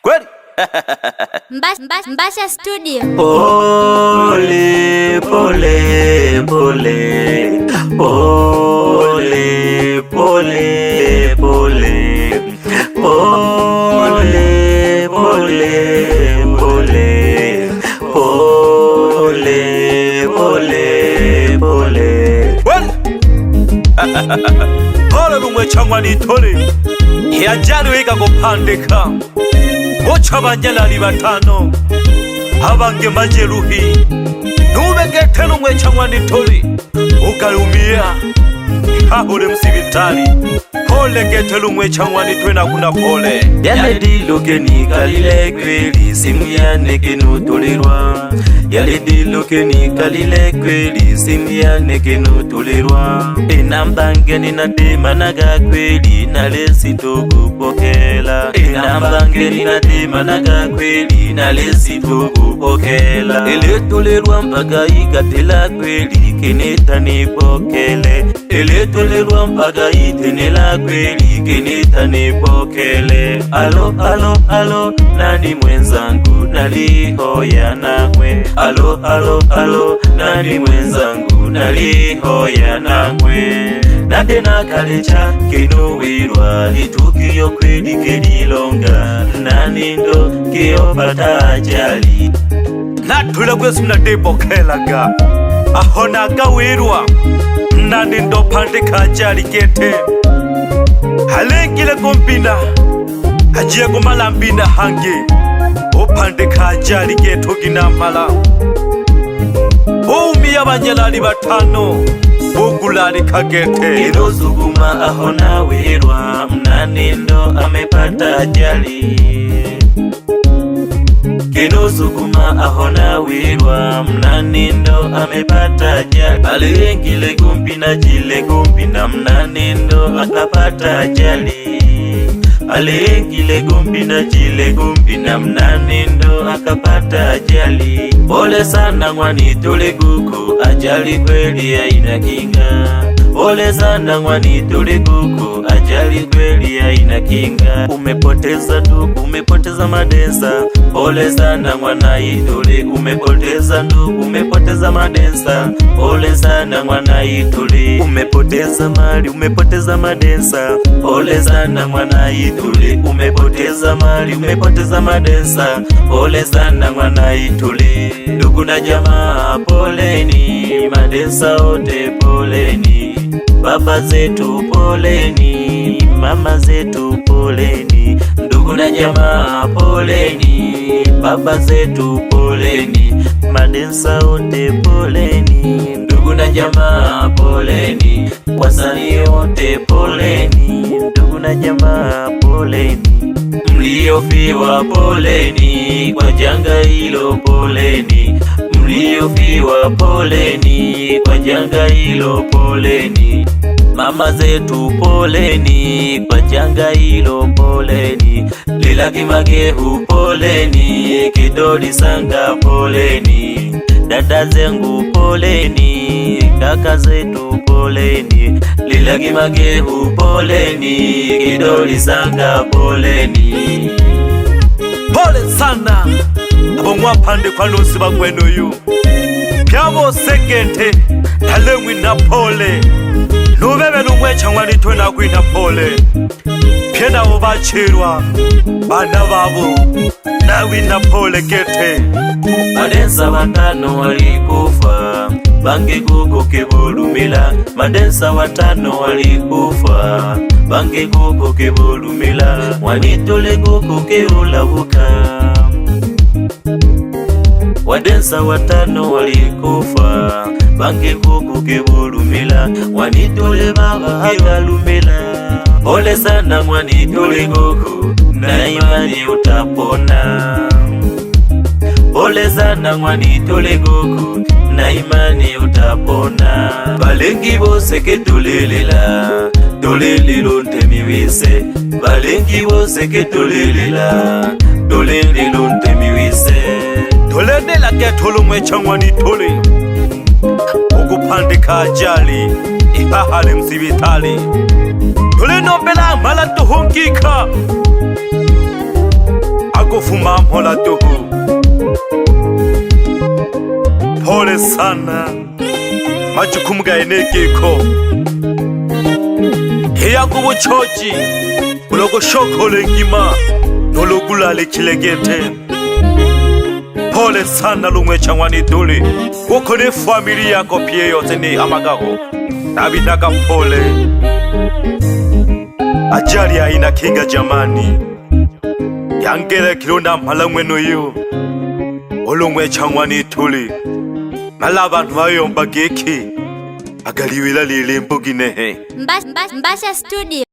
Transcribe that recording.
Kweli? Mbasha Studio. Pole pole pole pole pole pole pole pole pole pole pole pole. Pole lumwe changwa nitole yajali wika kupandika Bocha banjalali batano Abange majeruhi Nubegete lumwe changwa nitole Ukalumia Hahule msibitali Pole gete lumwe changwa nitwena kuna pole Yale diloke ni kalile kweli Simu ya neke nutulirwa Yale diloke ni kalile kweli Simu ya neke nutulirwa Inambange nina dema naga kweli Nalesi togu pokela Inambange nina dema naga kweli Nalesi togu pokela Ele tulirwa mpaka ikatela kweli Keneta ni pokele Ele tulirwa mpaka itenela kweli Keneta ni pokele Alo alo alo nani mwenzangu nalihoya nawe Alo alo alo nani mwenzangu nalihoya nawe Nade nakalecha kinuwirwa Itukio kweli kelilonga Nani ndo kiopata ajali Natula kwesu mnadipokelaga Ahona gawirwa Nani ndo pandika ajali kete Halengile kumpina Hajia kumala mpina hangi Upandika ajali keto ginamala Umia banjalali batano Bugulari kagete Ino suguma ahona wirwa Mnani ndo amepata ajali Kino sukuma ahona wirwa Mnani ndo amepata ajali Alengile gumbi na jile gumbi na mnani ndo akapata ajali Alengile gumbi na jile gumbi na mnani ndo akapata ajali Pole sana mwani tule guku Ajali kweli haina kinga Pole sana mwani tule guku Ajali kweli haina kinga Umepoteza ndugu, umepoteza madensa Pole sana mwana itule Umepoteza ndugu, umepoteza madensa Pole sana mwana itule Umepoteza mali, umepoteza madensa Pole sana mwana itule Umepoteza mali, umepoteza madensa Pole sana mwana itule Ndugu na jamaa poleni Madensa ote poleni Baba zetu poleni Mama zetu poleni Ndugu na jamaa poleni Baba zetu poleni Madensa ote poleni Ndugu na jamaa poleni Wasanii wote poleni Ndugu na jamaa poleni Mliofiwa poleni Kwa janga hilo poleni Mliofiwa poleni Kwa janga hilo poleni Mama zetu poleni Kwa janga hilo poleni Lila Kimagehu poleni Kidoli Sanga poleni Dada zengu poleni Kaka zetu poleni Lila Kimagehu poleni Kidoli Sanga poleni Pole sana Abo mwapande kwa nusi bagweno yu Pyabo sekente Talemwi na pole Nubebe lumwe changwa nitwena kuina pole Piena ubachirwa Bana babu Nawi na pole kete Madensa watano walikufa Bange kuko kebolumila Madensa watano walikufa Bange kuko kebolumila Wanitole kuko keulabuka Wadensa watano walikufa Bange kuko kebolumila Wanitole baba hagalumila Pole sana mwanitole kuko Na imani utapona Pole sana mwanitole kuko Na imani utapona Balengi bose ke tulelela Tulelilo ntemiwise Balengi bose ke tulelela Tulelilo ntemiwise Tulenela ke tulumwe changwa nitole Ukupandika ajali Ihahale msibitali Tulenombela mala tuhungika mola tuhu. Pole sana majukumu gaenekeko heya kubuchoji ulogo shokole ngima nologulale kilegete. Pole sana lumwe changwani duli wokone familia yako pie yote ni amagaho nabitaka pole. Ajali haina kinga jamani, yangele kilonda mpala mweno yu olumwe changwani tuli malabantu bayomba geki agaliwila lile mbuginehe Mbasha Studio.